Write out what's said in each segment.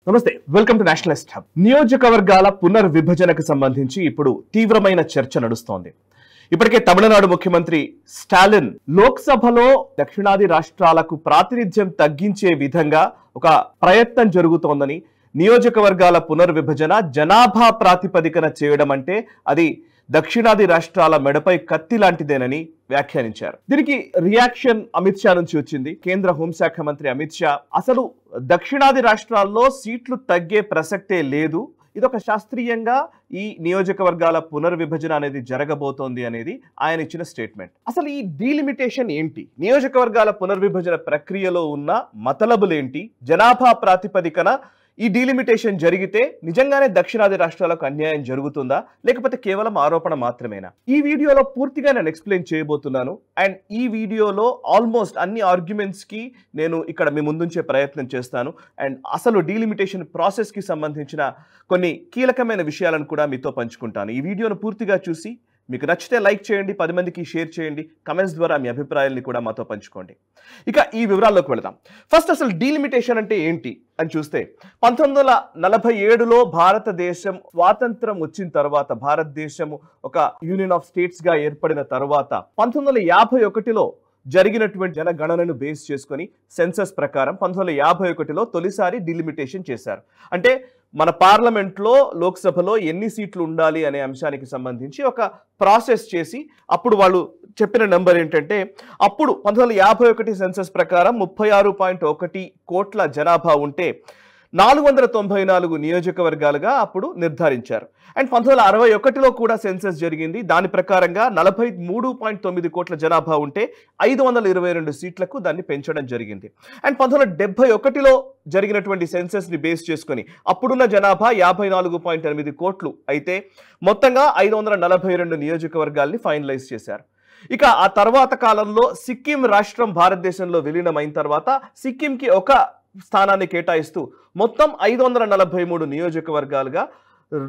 నమస్తే, welcome to Nationalist hub. నియోజకవర్గాల పునర్విభజనకు సంబంధించి ఇప్పుడు తీవ్రమైన చర్చ నడుస్తోంది. ఇప్పటికే తమిళనాడు ముఖ్యమంత్రి స్టాలిన్ లోక్సభలో దక్షిణాది రాష్ట్రాలకు ప్రాతినిధ్యం తగ్గించే విధంగా ఒక ప్రయత్నం జరుగుతోందని, నియోజకవర్గాల పునర్విభజన జనాభా ప్రాతిపదికన చేయడం అంటే అది దక్షిణాది రాష్ట్రాల మెడపై కత్తి లాంటిదేనని వ్యాఖ్యానించారు. దీనికి రియాక్షన్ అమిత్ షా నుంచి వచ్చింది. కేంద్ర హోంశాఖ మంత్రి అమిత్ షా అసలు దక్షిణాది రాష్ట్రాల్లో సీట్లు తగ్గే ప్రసక్తే లేదు, ఇదొక శాస్త్రీయంగా ఈ నియోజకవర్గాల పునర్విభజన అనేది జరగబోతోంది అనేది ఆయన ఇచ్చిన స్టేట్మెంట్. అసలు ఈ డీలిమిటేషన్ ఏంటి, నియోజకవర్గాల పునర్విభజన ప్రక్రియలో ఉన్న మతలబులేంటి, జనాభా ప్రాతిపదికన ఈ డీలిమిటేషన్ జరిగితే నిజంగానే దక్షిణాది రాష్ట్రాలకు అన్యాయం జరుగుతుందా, లేకపోతే కేవలం ఆరోపణ మాత్రమేనా? ఈ వీడియోలో పూర్తిగా నేను ఎక్స్ప్లెయిన్ చేయబోతున్నాను. అండ్ ఈ వీడియోలో ఆల్మోస్ట్ అన్ని ఆర్గ్యుమెంట్స్ కి నేను ఇక్కడ మీ ముందుంచే ప్రయత్నం చేస్తాను. అండ్ అసలు డీలిమిటేషన్ ప్రాసెస్ కి సంబంధించిన కొన్ని కీలకమైన విషయాలను కూడా మీతో పంచుకుంటాను. ఈ వీడియోను పూర్తిగా చూసి మీకు నచ్చితే లైక్ చేయండి, 10 మందికి షేర్ చేయండి, కమెంట్స్ ద్వారా మీ అభిప్రాయాల్ని కూడా మాతో పంచుకోండి. ఇక ఈ వివరాల్లోకి వెళదాం. ఫస్ట్ అసలు డీలిమిటేషన్ అంటే ఏంటి అని చూస్తే, 1947లో భారతదేశం స్వాతంత్రం వచ్చిన తర్వాత, భారతదేశం ఒక యూనియన్ ఆఫ్ స్టేట్స్ గా ఏర్పడిన తర్వాత 1951లో జరిగినటువంటి జనగణనను బేస్ చేసుకొని సెన్సస్ ప్రకారం 1951లో తొలిసారి డిలిమిటేషన్ చేశారు. అంటే మన పార్లమెంట్లో, లోక్సభలో ఎన్ని సీట్లు ఉండాలి అనే అంశానికి సంబంధించి ఒక ప్రాసెస్ చేసి అప్పుడు వాళ్ళు చెప్పిన నెంబర్ ఏంటంటే, అప్పుడు 1951 సెన్సస్ ప్రకారం 36.1 కోట్ల జనాభా ఉంటే 494 నియోజకవర్గాలుగా అప్పుడు నిర్ధారించారు. అండ్ 1961లో కూడా సెన్సస్ జరిగింది. దాని ప్రకారంగా 43.9 కోట్ల జనాభా ఉంటే 522 సీట్లకు దాన్ని పెంచడం జరిగింది. అండ్ 1971లో జరిగినటువంటి సెన్సస్ ని బేస్ చేసుకొని అప్పుడున్న జనాభా 54.8 కోట్లు అయితే మొత్తంగా 542 నియోజకవర్గాల్ని ఫైనలైజ్ చేశారు. ఇక ఆ తర్వాత కాలంలో సిక్కిం రాష్ట్రం భారతదేశంలో విలీనమైన తర్వాత సిక్కింకి ఒక స్థానాన్ని కేటాయిస్తూ మొత్తం 543 నియోజకవర్గాలుగా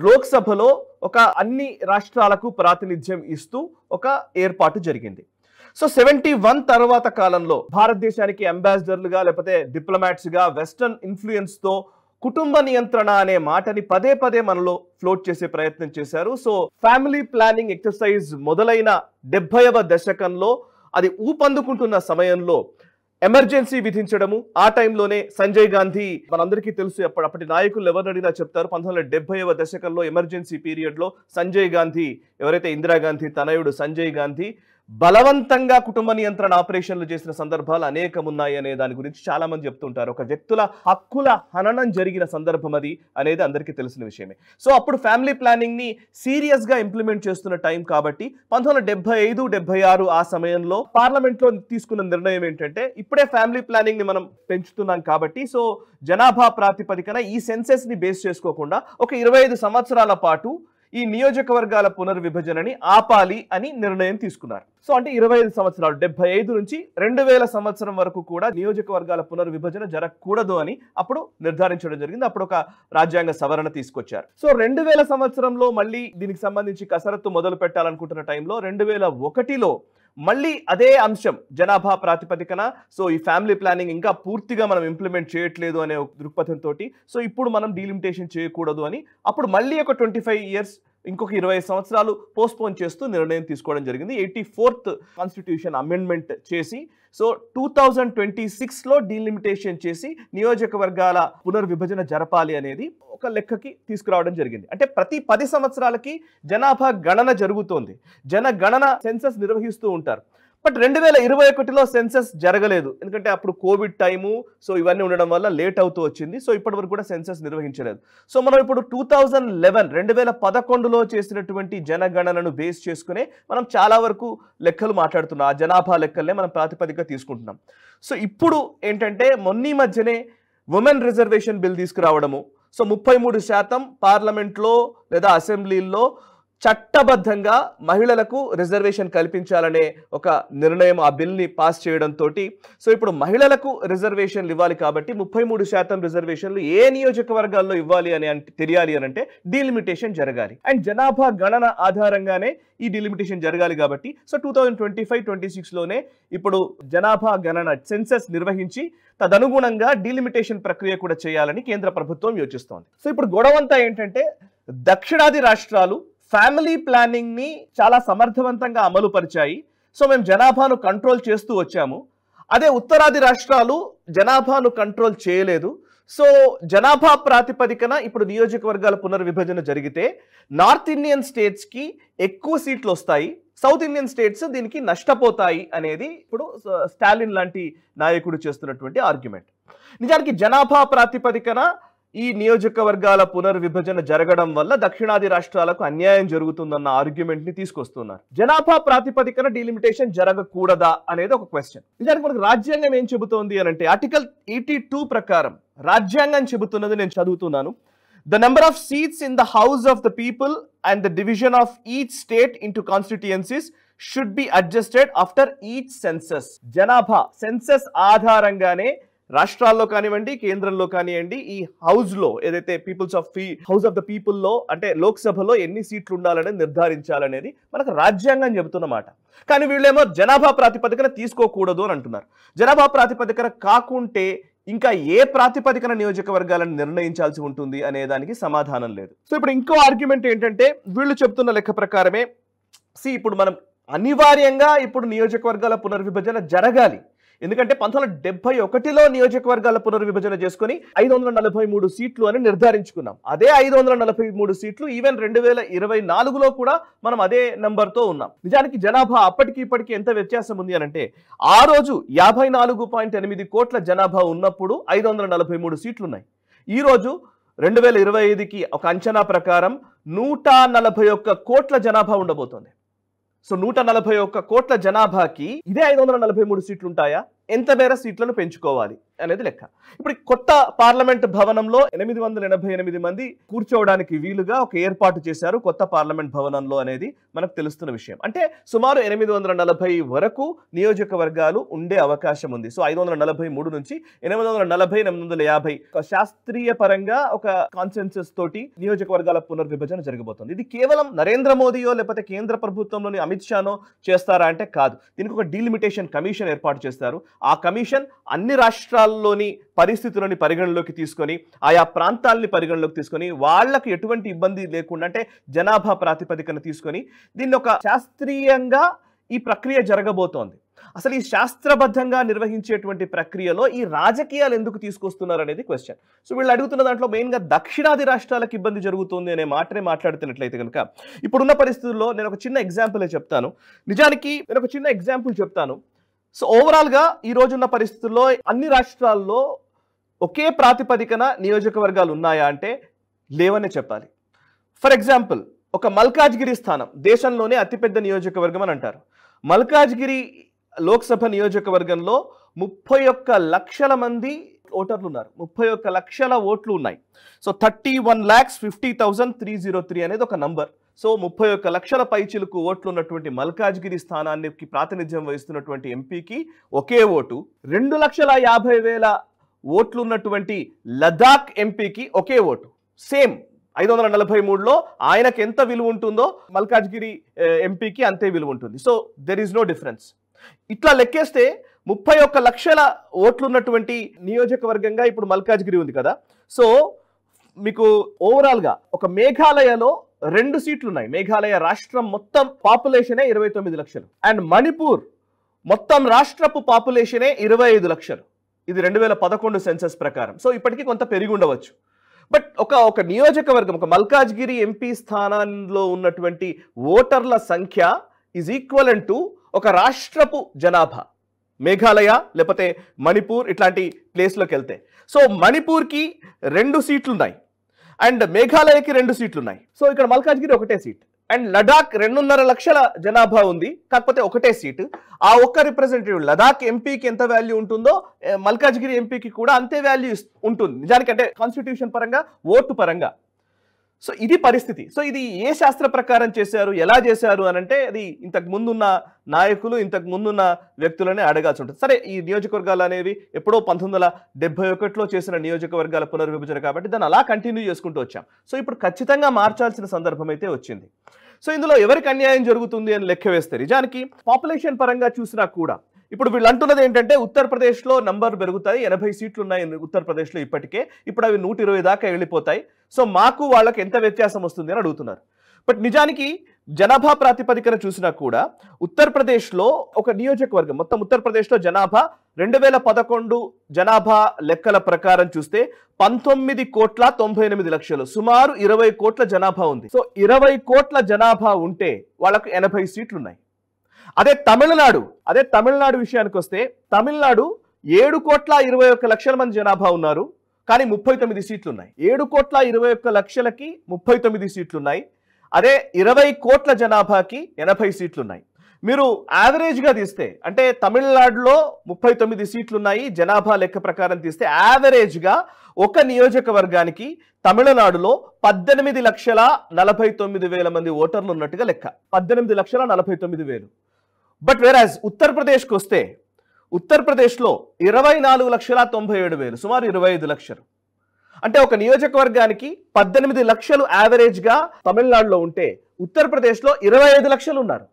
లోక్సభలో ఒక అన్ని రాష్ట్రాలకు ప్రాతినిధ్యం ఇస్తూ ఒక ఏర్పాటు జరిగింది. సో 71 తర్వాత కాలంలో భారతదేశానికి అంబాసిడర్లుగా లేకపోతే డిప్లొమాట్స్ గా వెస్టర్న్ ఇన్ఫ్లుయెన్స్ తో కుటుంబ నియంత్రణ అనే మాటని పదే పదే మనలో ఫ్లోట్ చేసే ప్రయత్నం చేశారు. సో ఫ్యామిలీ ప్లానింగ్ ఎక్సర్సైజ్ మొదలైన 70వ దశకంలో అది ఊపందుకుంటున్న సమయంలో ఎమర్జెన్సీ విధించడము, ఆ టైంలోనే సంజయ్ గాంధీ, మనందరికీ తెలుసు అప్పటి నాయకులు ఎవరిని అడిగినా చెప్తారు, 1970వ దశకంలో ఎమర్జెన్సీ పీరియడ్లో సంజయ్ గాంధీ, ఎవరైతే ఇందిరాగాంధీ తనయుడు సంజయ్ గాంధీ బలవంతంగా కుటుంబ నియంత్రణ ఆపరేషన్లు చేసిన సందర్భాలు అనేకం ఉన్నాయి అనే దాని గురించి చాలా మంది చెప్తుంటారు. ఒక వ్యక్తుల హక్కుల హననం జరిగిన సందర్భం అది అనేది అందరికీ తెలిసిన విషయమే. సో అప్పుడు ఫ్యామిలీ ప్లానింగ్ ని సీరియస్ గా ఇంప్లిమెంట్ చేస్తున్న టైం కాబట్టి 1975-76 ఆ సమయంలో పార్లమెంట్ లో తీసుకున్న నిర్ణయం ఏంటంటే, ఇప్పుడే ఫ్యామిలీ ప్లానింగ్ ని మనం పెంచుతున్నాం కాబట్టి సో జనాభా ప్రాతిపదికన ఈ సెన్సెస్ ని బేస్ చేసుకోకుండా ఒక 25 సంవత్సరాల పాటు ఈ నియోజకవర్గాల పునర్విభజనని ఆపాలి అని నిర్ణయం తీసుకున్నారు. సో అంటే 25 సంవత్సరాలు, 75 నుంచి 2000 సంవత్సరం వరకు కూడా నియోజకవర్గాల పునర్విభజన జరగకూడదు అని అప్పుడు నిర్ధారించడం జరిగింది. అప్పుడు ఒక రాజ్యాంగ సవరణ తీసుకొచ్చారు. సో 2000 సంవత్సరంలో మళ్ళీ దీనికి సంబంధించి కసరత్తు మొదలు పెట్టాలనుకుంటున్న టైంలో 2001లో మళ్ళీ అదే అంశం జనాభా ప్రాతిపదికన సో ఈ ఫ్యామిలీ ప్లానింగ్ ఇంకా పూర్తిగా మనం ఇంప్లిమెంట్ చేయట్లేదు అనే దృక్పథంతో సో ఇప్పుడు మనం డీలిమిటేషన్ చేయకూడదు అని అప్పుడు మళ్ళీ ఒక 25 ఇయర్స్, ఇంకొక 20 సంవత్సరాలు పోస్ట్పోన్ చేస్తూ నిర్ణయం తీసుకోవడం జరిగింది. 84th కాన్స్టిట్యూషన్ అమెండ్మెంట్ చేసి సో 2026లో డీలిమిటేషన్ చేసి నియోజకవర్గాల పునర్విభజన జరపాలి అనేది ఒక లెక్కకి తీసుకురావడం జరిగింది. అంటే ప్రతి 10 సంవత్సరాలకి జనాభా గణన జరుగుతోంది, జనగణన సెన్సస్ నిర్వహిస్తూ ఉంటారు. బట్ 2021లో సెన్సస్ జరగలేదు, ఎందుకంటే అప్పుడు కోవిడ్ టైము సో ఇవన్నీ ఉండడం వల్ల లేట్ అవుతూ వచ్చింది. సో ఇప్పటి వరకు కూడా సెన్సస్ నిర్వహించలేదు. సో మనం ఇప్పుడు 2011లో చేసినటువంటి జనగణనను బేస్ చేసుకునే మనం చాలా వరకు లెక్కలు మాట్లాడుతున్నాం, ఆ జనాభా లెక్కలనే మనం ప్రాతిపదికగా తీసుకుంటున్నాం. సో ఇప్పుడు ఏంటంటే మొన్నీ మధ్యనే ఉమెన్ రిజర్వేషన్ బిల్ తీసుకురావడము, సో 33% పార్లమెంట్లో లేదా అసెంబ్లీల్లో చట్టబద్ధంగా మహిళలకు రిజర్వేషన్ కల్పించాలనే ఒక నిర్ణయం ఆ బిల్ని పాస్ చేయడంతో సో ఇప్పుడు మహిళలకు రిజర్వేషన్లు ఇవ్వాలి కాబట్టి 33% రిజర్వేషన్లు ఏ నియోజకవర్గాల్లో ఇవ్వాలి అని తెలియాలి అని అంటే డీలిమిటేషన్ జరగాలి. అండ్ జనాభా గణన ఆధారంగానే ఈ డీలిమిటేషన్ జరగాలి కాబట్టి సో 2025-26లోనే ఇప్పుడు జనాభా గణన సెన్సస్ నిర్వహించి తదనుగుణంగా డీలిమిటేషన్ ప్రక్రియ కూడా చేయాలని కేంద్ర ప్రభుత్వం యోచిస్తోంది. సో ఇప్పుడు గొడవంతా ఏంటంటే దక్షిణాది రాష్ట్రాలు ఫ్యామిలీ ప్లానింగ్ ని చాలా సమర్థవంతంగా అమలు పరిచాయి. సో మేము జనాభాను కంట్రోల్ చేస్తూ వచ్చాము. అదే ఉత్తరాది రాష్ట్రాలు జనాభాను కంట్రోల్ చేయలేదు. సో జనాభా ప్రాతిపదికన ఇప్పుడు నియోజకవర్గాల పునర్విభజన జరిగితే నార్త్ ఇండియన్ స్టేట్స్ కి ఎక్కువ సీట్లు వస్తాయి, సౌత్ ఇండియన్ స్టేట్స్ దీనికి నష్టపోతాయి అనేది ఇప్పుడు స్టాలిన్ లాంటి నాయకుడు చేస్తున్నటువంటి ఆర్గ్యుమెంట్. నిజానికి జనాభా ప్రాతిపదికన ఈ నియోజకవర్గాల పునర్విభజన జరగడం వల్ల దక్షిణాది రాష్ట్రాలకు అన్యాయం జరుగుతుందన్న ఆర్గ్యుమెంట్ ని తీసుకొస్తున్నారు. జనాభా ప్రాతిపదికన డీలిమిటేషన్ జరగకూడదా అనేది ఒక క్వశ్చన్. నిజానికి మనకు రాజ్యాంగం ఏం చెబుతోంది అని అంటే ఆర్టికల్ 82 ప్రకారం రాజ్యాంగం చెబుతున్నది నేను చదువుతున్నాను. The number of seats in the House of the People and the division of each state into constituencies should be adjusted after each census. జనాభా సెన్సస్ ఆధారంగానే రాష్ట్రాల్లో కానివ్వండి కేంద్రంలో కానివ్వండి ఈ హౌస్లో ఏదైతే హౌస్ ఆఫ్ ద పీపుల్లో అంటే లోక్సభలో ఎన్ని సీట్లు ఉండాలని నిర్ధారించాలనేది మనకు రాజ్యాంగం చెబుతున్నమాట. కానీ వీళ్ళేమో జనాభా ప్రాతిపదికన తీసుకోకూడదు అని అంటున్నారు. జనాభా ప్రాతిపదికన కాకుంటే ఇంకా ఏ ప్రాతిపదికన నియోజకవర్గాలను నిర్ణయించాల్సి ఉంటుంది అనే దానికి సమాధానం లేదు. సో ఇప్పుడు ఇంకో ఆర్గ్యుమెంట్ ఏంటంటే వీళ్ళు చెప్తున్న లెక్క ప్రకారమే ఇప్పుడు మనం అనివార్యంగా ఇప్పుడు నియోజకవర్గాల పునర్విభజన జరగాలి. ఎందుకంటే 1971లో నియోజకవర్గాల పునర్విభజన చేసుకుని 543 సీట్లు అని నిర్ధారించుకున్నాం. అదే 543 సీట్లు ఈవెన్ 2024లో కూడా మనం అదే నంబర్తో ఉన్నాం. నిజానికి జనాభా అప్పటికి ఇప్పటికి ఎంత వ్యత్యాసం ఉంది అని అంటే ఆ రోజు 54.8 కోట్ల జనాభా ఉన్నప్పుడు 543 సీట్లు ఉన్నాయి. ఈ రోజు 2025కి ఒక అంచనా ప్రకారం 141 కోట్ల జనాభా ఉండబోతోంది. సో 141 కోట్ల జనాభాకి ఇదే 543 సీట్లు ఉంటాయా? ఎంత మేర సీట్లను పెంచుకోవాలి అనేది లెక్క. ఇప్పుడు కొత్త పార్లమెంట్ భవనంలో 888 మంది కూర్చోవడానికి వీలుగా ఒక ఏర్పాటు చేశారు కొత్త పార్లమెంట్ భవనంలో అనేది మనకు తెలుస్తున్న విషయం. అంటే సుమారు 840 వరకు నియోజకవర్గాలు ఉండే అవకాశం ఉంది. సో 543 నుంచి 840-850 శాస్త్రీయ పరంగా ఒక కాన్సెన్సస్ తోటి నియోజకవర్గాల పునర్విభజన జరగబోతుంది. ఇది కేవలం నరేంద్ర మోదీయో లేకపోతే కేంద్ర ప్రభుత్వంలోని అమిత్ షానో చేస్తారా అంటే కాదు. దీనికి ఒక డీలిమిటేషన్ కమిషన్ ఏర్పాటు చేస్తారు. ఆ కమిషన్ అన్ని రాష్ట్రాల్లోని పరిస్థితులని పరిగణలోకి తీసుకొని ఆయా ప్రాంతాలని పరిగణలోకి తీసుకొని వాళ్లకు ఎటువంటి ఇబ్బంది లేకుండా అంటే జనాభా ప్రాతిపదికన తీసుకొని దీన్ని ఒక శాస్త్రీయంగా ఈ ప్రక్రియ జరగబోతోంది. అసలు ఈ శాస్త్రబద్ధంగా నిర్వహించేటువంటి ప్రక్రియలో ఈ రాజకీయాలు ఎందుకు తీసుకొస్తున్నారు అనేది క్వశ్చన్. సో వీళ్ళు అడుగుతున్న దాంట్లో మెయిన్గా దక్షిణాది రాష్ట్రాలకు ఇబ్బంది జరుగుతుంది అనే మాటనే మాట్లాడుతున్నట్లయితే కనుక ఇప్పుడున్న పరిస్థితుల్లో నేను ఒక చిన్న ఎగ్జాంపులే చెప్తాను. నిజానికి నేను ఒక చిన్న ఎగ్జాంపుల్ చెప్తాను. సో ఓవరాల్గా ఈ రోజున్న పరిస్థితుల్లో అన్ని రాష్ట్రాల్లో ఒకే ప్రాతిపదికన నియోజకవర్గాలు ఉన్నాయా అంటే లేవనే చెప్పాలి. ఫర్ ఎగ్జాంపుల్ ఒక మల్కాజ్గిరి స్థానం దేశంలోనే అతిపెద్ద నియోజకవర్గం అని అంటారు. మల్కాజ్గిరి లోక్సభ నియోజకవర్గంలో 31 లక్షల మంది ఓటర్లు ఉన్నారు. 31 లక్షల ఓట్లు ఉన్నాయి. సో 31,50,303 అనేది ఒక నంబర్. సో 31 లక్షల పైచిలుకు ఓట్లు ఉన్నటువంటి మల్కాజ్గిరి స్థానానికి ప్రాతినిధ్యం వహిస్తున్నటువంటి ఎంపీకి ఒకే ఓటు, 2,50,000 ఓట్లు ఉన్నటువంటి లదాఖ్ ఎంపీకి ఒకే ఓటు. సేమ్ 543లో ఆయనకు ఎంత విలువ ఉంటుందో మల్కాజ్గిరి ఎంపీకి అంతే విలువ ఉంటుంది. So there is no difference. ఇట్లా లెక్కేస్తే 31 లక్షల ఓట్లు ఉన్నటువంటి నియోజకవర్గంగా ఇప్పుడు మల్కాజ్గిరి ఉంది కదా. సో మీకు ఓవరాల్గా ఒక మేఘాలయలో 2 సీట్లు ఉన్నాయి. మేఘాలయ రాష్ట్రం మొత్తం పాపులేషనే 29 లక్షలు అండ్ మణిపూర్ మొత్తం రాష్ట్రపు పాపులేషనే 25 లక్షలు. ఇది 2011 సెన్సస్ ప్రకారం. సో ఇప్పటికీ కొంత పెరిగి ఉండవచ్చు. బట్ ఒక నియోజకవర్గం ఒక మల్కాజ్గిరి ఎంపీ స్థానంలో ఉన్నటువంటి ఓటర్ల సంఖ్య ఈజ్ ఈక్వలెంట్ టు ఒక రాష్ట్రపు జనాభా. మేఘాలయ లేకపోతే మణిపూర్ ఇట్లాంటి ప్లేస్లోకి వెళ్తే సో మణిపూర్కి 2 సీట్లు ఉన్నాయి అండ్ మేఘాలయకి 2 సీట్లు ఉన్నాయి. సో ఇక్కడ మల్కాజ్గిరి ఒకటే సీట్ అండ్ లడాక్ 2.5 లక్షల జనాభా ఉంది, కాకపోతే ఒకటే సీటు. ఆ ఒక్క రిప్రజెంటేటివ్ లదాఖ్ ఎంపీకి ఎంత వాల్యూ ఉంటుందో మల్కాజ్గిరి ఎంపీకి కూడా అంతే వాల్యూ ఉంటుంది నిజానికి, అంటే కాన్స్టిట్యూషన్ పరంగా ఓటు పరంగా. సో ఇది పరిస్థితి. సో ఇది ఏ శాస్త్ర ప్రకారం చేశారు, ఎలా చేశారు అని అంటే అది ఇంతకు ముందున్న నాయకులు, ఇంతకు ముందున్న వ్యక్తులనే అడగాల్సి ఉంటుంది. సరే, ఈ నియోజకవర్గాలు అనేవి ఎప్పుడో 1971లో చేసిన నియోజకవర్గాల పునర్విభజన కాబట్టి దాన్ని అలా కంటిన్యూ చేసుకుంటూ వచ్చాం. సో ఇప్పుడు ఖచ్చితంగా మార్చాల్సిన సందర్భం అయితే వచ్చింది. సో ఇందులో ఎవరికి అన్యాయం జరుగుతుంది అని లెక్క వేస్తే నిజానికి పాపులేషన్ పరంగా చూసినా కూడా ఇప్పుడు వీళ్ళు అంటున్నది ఏంటంటే ఉత్తరప్రదేశ్లో నంబర్ పెరుగుతాయి, 80 సీట్లు ఉన్నాయి ఉత్తరప్రదేశ్లో ఇప్పటికే, ఇప్పుడు అవి 120 దాకా వెళ్ళిపోతాయి. సో మాకు వాళ్ళకి ఎంత వ్యత్యాసం వస్తుంది అని అడుగుతున్నారు. బట్ నిజానికి జనాభా ప్రాతిపదికన చూసినా కూడా ఉత్తరప్రదేశ్లో ఒక నియోజకవర్గం, మొత్తం ఉత్తరప్రదేశ్లో జనాభా 2011 జనాభా లెక్కల ప్రకారం చూస్తే 19,98,00,000, సుమారు 20 కోట్ల జనాభా ఉంది. సో 20 కోట్ల జనాభా ఉంటే వాళ్ళకు 80 సీట్లు ఉన్నాయి. అదే తమిళనాడు విషయానికి వస్తే తమిళనాడు 7,21,00,000 మంది జనాభా ఉన్నారు, కానీ 39 సీట్లు ఉన్నాయి. 7,21,00,000కి 39 సీట్లు ఉన్నాయి. అదే 20 కోట్ల జనాభాకి 80 సీట్లు ఉన్నాయి. మీరు యావరేజ్గా తీస్తే అంటే తమిళనాడులో 39 సీట్లు ఉన్నాయి, జనాభా లెక్క ప్రకారం తీస్తే యావరేజ్గా ఒక నియోజకవర్గానికి తమిళనాడులో 18,49,000 మంది ఓటర్లు ఉన్నట్టుగా లెక్క. 18,49,000. బట్ వేరాజ్ ఉత్తరప్రదేశ్కి వస్తే ఉత్తరప్రదేశ్లో 24,97,000, సుమారు 25 లక్షలు. అంటే ఒక నియోజకవర్గానికి 18 లక్షలు యావరేజ్గా తమిళనాడులో ఉంటే ఉత్తరప్రదేశ్లో 25 లక్షలు ఉన్నారు.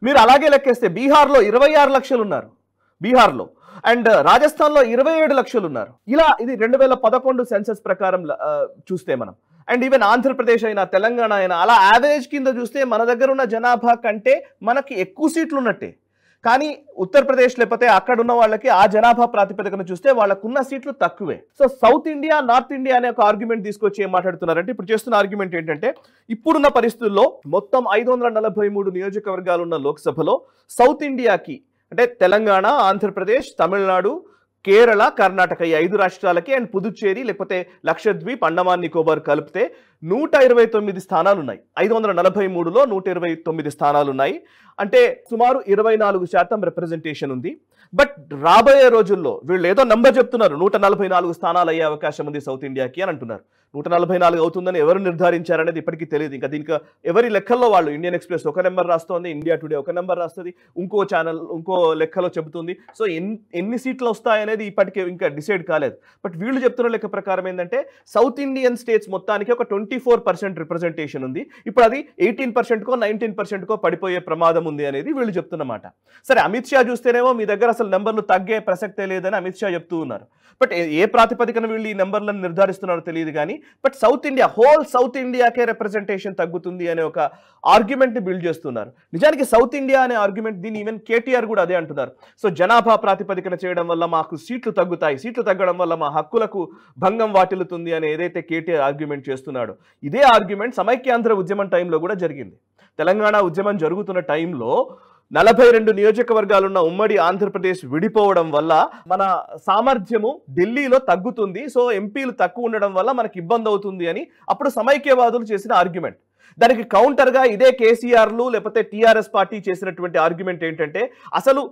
మీరు అలాగే లెక్కేస్తే బీహార్లో 26 లక్షలు ఉన్నారు బీహార్లో, అండ్ రాజస్థాన్లో 27 లక్షలు ఉన్నారు. ఇలా ఇది 2011 సెన్సస్ ప్రకారం చూస్తే మనం, అండ్ ఈవెన్ ఆంధ్రప్రదేశ్ అయినా తెలంగాణ అయినా అలా యావరేజ్ కింద చూస్తే మన దగ్గర ఉన్న జనాభా కంటే మనకి ఎక్కువ సీట్లు ఉన్నట్టే. కానీ ఉత్తరప్రదేశ్ లేకపోతే అక్కడ ఉన్న వాళ్ళకి ఆ జనాభా ప్రాతిపదికన చూస్తే వాళ్ళకున్న సీట్లు తక్కువే. So south India, north India అనే ఒక ఆర్గ్యుమెంట్ తీసుకొచ్చి ఏం మాట్లాడుతున్నారంటే ఇప్పుడు చేస్తున్న ఆర్గ్యుమెంట్ ఏంటంటే ఇప్పుడున్న పరిస్థితుల్లో మొత్తం 543 నియోజకవర్గాలు ఉన్న లోక్సభలో సౌత్ ఇండియాకి అంటే తెలంగాణ, ఆంధ్రప్రదేశ్, తమిళనాడు, కేరళ, కర్ణాటక ఈ 5 రాష్ట్రాలకి అండ్ పుదుచ్చేరి లేకపోతే లక్షద్వీప్, అండమాన్ నికోబార్ కలిపితే 129 స్థానాలు ఉన్నాయి. 543లో 129 స్థానాలు ఉన్నాయి. అంటే సుమారు 24% రిప్రజెంటేషన్ ఉంది. బట్ రాబోయే రోజుల్లో వీళ్ళు ఏదో నంబర్ చెప్తున్నారు, 144 స్థానాలు అయ్యే అవకాశం ఉంది సౌత్ ఇండియాకి అని అంటున్నారు. 144 అవుతుందని ఎవరు నిర్ధారించారనేది ఇప్పటికీ తెలియదు. ఇంకా దీనికి ఎవరి లెక్కల్లో వాళ్ళు, ఇండియన్ ఎక్స్ప్రెస్ ఒక నెంబర్ రాస్తోంది, ఇండియా టుడే ఒక నెంబర్ రాస్తుంది, ఇంకో ఛానల్ ఇంకో లెక్కలో చెబుతుంది. సో ఎన్ని సీట్లు వస్తాయనేది ఇప్పటికే ఇంకా డిసైడ్ కాలేదు. బట్ వీళ్ళు చెప్తున్న లెక్క ప్రకారం ఏంటంటే సౌత్ ఇండియన్ స్టేట్స్ మొత్తానికి ఒక 24% రిప్రజెంటేషన్ ఉంది. ఇప్పుడు అది 18%కో 19%కో పడిపోయే ప్రమాదం ఉంది అనేది వీళ్ళు చెప్తున్నమాట. సరే, అమిత్ షా చూస్తేనేమో మీ దగ్గర అసలు నెంబర్లు తగ్గే ప్రసక్తే లేదని అమిత్ షా చెప్తూ ఉన్నారు. బట్ ఏ ప్రాతిపదికన వీళ్ళు ఈ నెంబర్లను నిర్ధారిస్తున్నారో తెలియదు కానీ but south India, whole south ఇండియాకే రిప్రజెంటేషన్ తగ్గుతుంది అనే ఒక ఆర్గ్యుమెంట్ని బిల్డ్ చేస్తున్నారు. నిజానికి సౌత్ ఇండియా అనే ఆర్గ్యుమెంట్, దీన్ని ఈవెన్ కేటీఆర్ కూడా అదే అంటున్నారు. సో జనాభా ప్రాతిపదికన చేయడం వల్ల మాకు సీట్లు తగ్గుతాయి, సీట్లు తగ్గడం వల్ల మా హక్కులకు భంగం వాటిల్లుతుంది అని ఏదైతే కేటీఆర్ ఆర్గ్యుమెంట్ చేస్తున్నాడో ఇదే ఆర్గ్యుమెంట్ సమైక్యాంధ్ర ఉద్యమం టైంలో కూడా జరిగింది. తెలంగాణ ఉద్యమం జరుగుతున్న టైంలో 42 నియోజకవర్గాలున్న ఉమ్మడి ఆంధ్రప్రదేశ్ విడిపోవడం వల్ల మన సామర్థ్యము ఢిల్లీలో తగ్గుతుంది, సో ఎంపీలు తక్కువ ఉండడం వల్ల మనకి ఇబ్బంది అవుతుంది అని అప్పుడు సమైక్యవాదులు చేసిన ఆర్గ్యుమెంట్. దానికి కౌంటర్గా ఇదే కేసీఆర్లు లేకపోతే టీఆర్ఎస్ పార్టీ చేసినటువంటి ఆర్గ్యుమెంట్ ఏంటంటే అసలు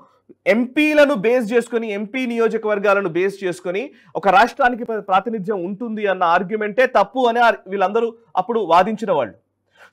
ఎంపీలను బేస్ చేసుకొని, ఎంపీ నియోజకవర్గాలను బేస్ చేసుకొని ఒక రాష్ట్రానికి ప్రాతినిధ్యం ఉంటుంది అన్న ఆర్గ్యుమెంటే తప్పు అని వీళ్ళందరూ అప్పుడు వాదించిన వాళ్ళు.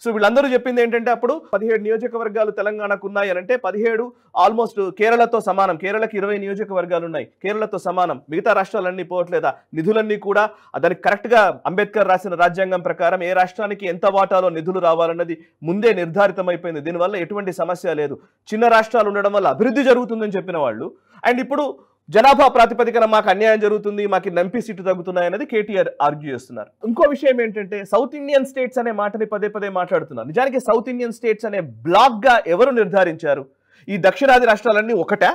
సో వీళ్ళందరూ చెప్పింది ఏంటంటే అప్పుడు 17 నియోజకవర్గాలు తెలంగాణకు ఉన్నాయి అని అంటే 17 ఆల్మోస్ట్ కేరళతో సమానం. కేరళకి 20 నియోజకవర్గాలు ఉన్నాయి, కేరళతో సమానం. మిగతా రాష్ట్రాలన్నీ పోవట్లేదా? నిధులన్నీ కూడా దానికి కరెక్ట్గా అంబేద్కర్ రాసిన రాజ్యాంగం ప్రకారం ఏ రాష్ట్రానికి ఎంత వాటాలో నిధులు రావాలన్నది ముందే నిర్ధారితమైపోయింది. దీనివల్ల ఎటువంటి సమస్య లేదు. చిన్న రాష్ట్రాలు ఉండడం వల్ల అభివృద్ధి జరుగుతుందని చెప్పిన వాళ్ళు అండ్ ఇప్పుడు జనాభా ప్రాతిపదికన మాకు అన్యాయం జరుగుతుంది, మాకు ఎంపీ సీట్లు తగ్గుతున్నాయి అనేది కేటీఆర్ ఆర్గ్యూ చేస్తున్నారు. ఇంకో విషయం ఏంటంటే సౌత్ ఇండియన్ స్టేట్స్ అనే మాటని పదే పదే మాట్లాడుతున్నారు. నిజానికి సౌత్ ఇండియన్ స్టేట్స్ అనే బ్లాక్గా ఎవరు నిర్ధారించారు? ఈ దక్షిణాది రాష్ట్రాలన్నీ ఒకటా,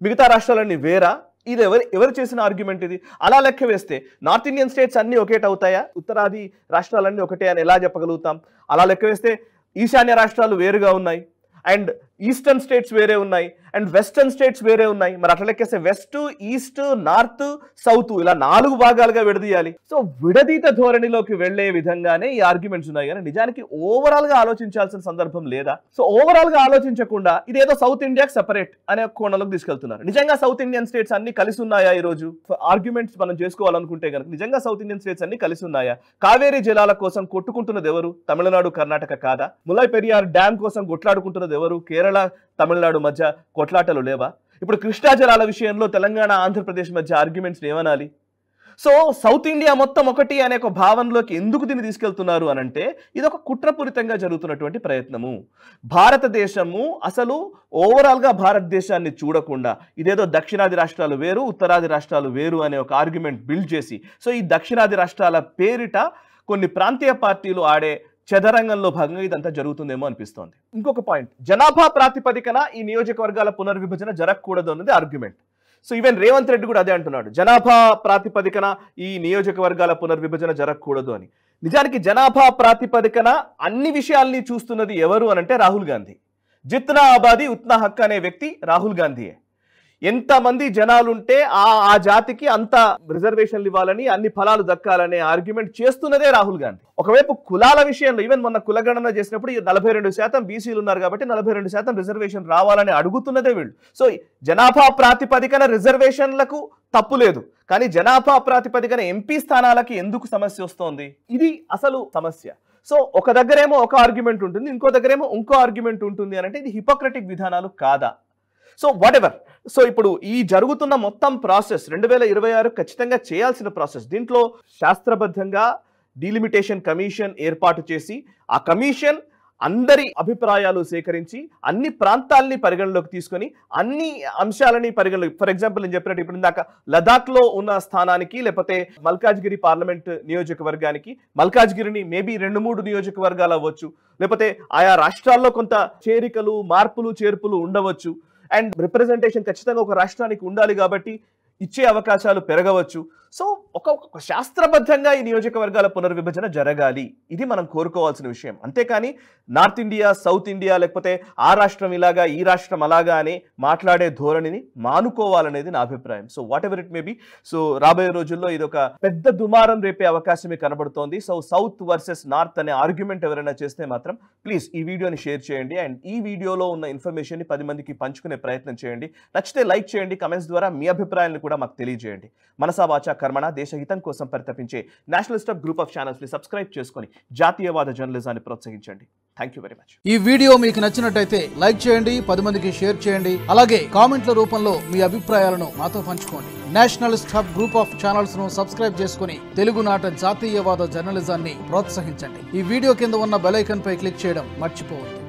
మిగతా రాష్ట్రాలన్నీ వేరా? ఇది ఎవరు చేసిన ఆర్గ్యుమెంట్ ఇది? అలా లెక్క వేస్తే నార్త్ ఇండియన్ స్టేట్స్ అన్నీ ఒకేటవుతాయా? ఉత్తరాది రాష్ట్రాలన్నీ ఒకటే అని ఎలా చెప్పగలుగుతాం? అలా లెక్క వేస్తే ఈశాన్య రాష్ట్రాలు వేరుగా ఉన్నాయి అండ్ ఈస్టర్న్ స్టేట్స్ వేరే ఉన్నాయి అండ్ వెస్టర్న్ స్టేట్స్ వేరే ఉన్నాయి. మరి అట్లా లెక్కేస్తే వెస్ట్, ఈస్ట్, నార్త్, సౌత్ ఇలా 4 భాగాలుగా విడదీయాలి. సో విడదీత ధోరణిలోకి వెళ్లే విధంగానే ఈ ఆర్గ్యుమెంట్స్ ఉన్నాయి కానీ నిజానికి ఓవరాల్ గా ఆలోచించాల్సిన సందర్భం లేదా? సో ఓవరాల్ గా ఆలోచించకుండా ఇదేదో సౌత్ ఇండియాకి సెపరేట్ అనే కోణంలోకి తీసుకెళ్తున్నారు. నిజంగా సౌత్ ఇండియన్ స్టేట్స్ అన్ని కలిసి ఉన్నాయా? ఈ రోజు ఆర్గ్యుమెంట్స్ మనం చేసుకోవాలనుకుంటే కనుక నిజంగా సౌత్ ఇండియన్ స్టేట్స్ అన్ని కలిసి ఉన్నాయా? కావేరీ జలాల కోసం కొట్టుకుంటున్నది ఎవరు? తమిళనాడు, కర్ణాటక కాదా? ములై పెరియార్ డ్యామ్ కోసం కొట్లాడుకుంటున్నది ఎవరు? కేరళ, తమిళనాడు మధ్య కొట్లాటలు లేవా? ఇప్పుడు కృష్ణా జలాల విషయంలో తెలంగాణ, ఆంధ్రప్రదేశ్ మధ్య ఆర్గ్యుమెంట్స్ ఏమనాలి? సో సౌత్ ఇండియా మొత్తం ఒకటి అనే ఒక భావనలోకి ఎందుకు దీన్ని తీసుకెళ్తున్నారు అనంటే ఇది ఒక కుట్రపూరితంగా జరుగుతున్నటువంటి ప్రయత్నము. భారతదేశము అసలు ఓవరాల్ గా భారతదేశాన్ని చూడకుండా ఇదేదో దక్షిణాది రాష్ట్రాలు వేరు, ఉత్తరాది రాష్ట్రాలు వేరు అనే ఒక ఆర్గ్యుమెంట్ బిల్డ్ చేసి సో ఈ దక్షిణాది రాష్ట్రాల పేరిట కొన్ని ప్రాంతీయ పార్టీలు ఆడే చదరంగంలో భాగంగా ఇదంతా జరుగుతుందేమో అనిపిస్తోంది. ఇంకొక పాయింట్, జనాభా ప్రాతిపదికన ఈ నియోజకవర్గాల పునర్విభజన జరగకూడదు అన్నది argument. So even Revanth Reddy కూడా అదే అంటున్నాడు, జనాభా ప్రాతిపదికన ఈ నియోజకవర్గాల పునర్విభజన జరగకూడదు అని. నిజానికి జనాభా ప్రాతిపదికన అన్ని విషయాల్ని చూస్తున్నది ఎవరు అనంటే రాహుల్ గాంధీ. జిత్నా ఆబాదీ ఉత్నా హక్ అనే వ్యక్తి రాహుల్ గాంధీయే. ఎంతమంది జనాలుంటే ఆ జాతికి అంత రిజర్వేషన్లు ఇవ్వాలని, అన్ని ఫలాలు దక్కాలనే ఆర్గ్యుమెంట్ చేస్తున్నదే రాహుల్ గాంధీ. ఒకవైపు కులాల విషయంలో ఈవెన్ మొన్న కులగణన చేసినప్పుడు 42% బీసీలు ఉన్నారు కాబట్టి 42% రిజర్వేషన్ రావాలని అడుగుతున్నదే వీళ్ళు. సో జనాభా ప్రాతిపదికన రిజర్వేషన్లకు తప్పు లేదు, కానీ జనాభా ప్రాతిపదికన ఎంపీ స్థానాలకి ఎందుకు సమస్య వస్తోంది? ఇది అసలు సమస్య. సో ఒక దగ్గరేమో ఒక ఆర్గ్యుమెంట్ ఉంటుంది, ఇంకో దగ్గరేమో ఇంకో ఆర్గ్యుమెంట్ ఉంటుంది అంటే ఇది హిపోక్రటిక్ విధానాలు కాదా? So what ever. సో ఇప్పుడు ఈ జరుగుతున్న మొత్తం ప్రాసెస్ 2026 ఖచ్చితంగా చేయాల్సిన ప్రాసెస్. దీంట్లో శాస్త్రబద్ధంగా డీలిమిటేషన్ కమిషన్ ఏర్పాటు చేసి ఆ కమిషన్ అందరి అభిప్రాయాలు సేకరించి అన్ని ప్రాంతాలని పరిగణలోకి తీసుకొని అన్ని అంశాలని పరిగణలోకి, ఫర్ ఎగ్జాంపుల్ నేను చెప్పినట్టు ఇప్పుడు ఇందాక లదాఖ్లో ఉన్న స్థానానికి లేకపోతే మల్కాజ్గిరి పార్లమెంట్ నియోజకవర్గానికి మల్కాజ్గిరిని మేబీ 2-3 నియోజకవర్గాలు అవ్వచ్చు, లేకపోతే ఆయా రాష్ట్రాల్లో కొంత చేరికలు, మార్పులు, చేర్పులు ఉండవచ్చు. అండ్ రిప్రజెంటేషన్ ఖచ్చితంగా ఒక రాష్ట్రానికి ఉండాలి కాబట్టి ఇచ్చే అవకాశాలు పెరగవచ్చు. సో ఒక శాస్త్రబద్ధంగా ఈ నియోజకవర్గాల పునర్విభజన జరగాలి, ఇది మనం కోరుకోవాల్సిన విషయం. అంతేకాని నార్త్ ఇండియా, సౌత్ ఇండియా లేకపోతే ఆ రాష్ట్రం ఇలాగా ఈ రాష్ట్రం అలాగా అని మాట్లాడే ధోరణిని మానుకోవాలనేది నా అభిప్రాయం. So what ever it may be, so రాబోయే రోజుల్లో ఇది ఒక పెద్ద దుమారం రేపే అవకాశమే కనబడుతోంది. సో సౌత్ వర్సెస్ నార్త్ అనే ఆర్గ్యుమెంట్ ఎవరైనా చేస్తే మాత్రం ప్లీజ్ ఈ వీడియోని షేర్ చేయండి అండ్ ఈ వీడియోలో ఉన్న ఇన్ఫర్మేషన్ని 10 మందికి పంచుకునే ప్రయత్నం చేయండి. నచ్చితే లైక్ చేయండి, కమెంట్స్ ద్వారా మీ అభిప్రాయాలను కూడా మాకు తెలియజేయండి. మనసా వాచా కర్మణ దేశహితం కోసం పరితపించే నేషనలిస్ట్ గ్రూప్ ఆఫ్ ఛానల్స్ ని సబ్స్క్రైబ్ చేసుకొని జాతీయవాద జర్నలిజాన్ని ప్రోత్సహించండి. Thank you very much. ఈ వీడియో మీకు నచ్చినట్టయితే లైక్ చేయండి, 10 మందికి షేర్ చేయండి, అలాగే కామెంట్ల రూపంలో మీ అభిప్రాయాలను మాతో పంచుకోండి. Nationalist hub group of channels ను సబ్స్క్రైబ్ చేసుకుని తెలుగునాట జాతీయవాద జర్నలిజాన్ని ప్రోత్సహించండి. ఈ వీడియో కింద ఉన్న బెల్ ఐకాన్ పై క్లిక్ చేయడం మర్చిపోవద్దు.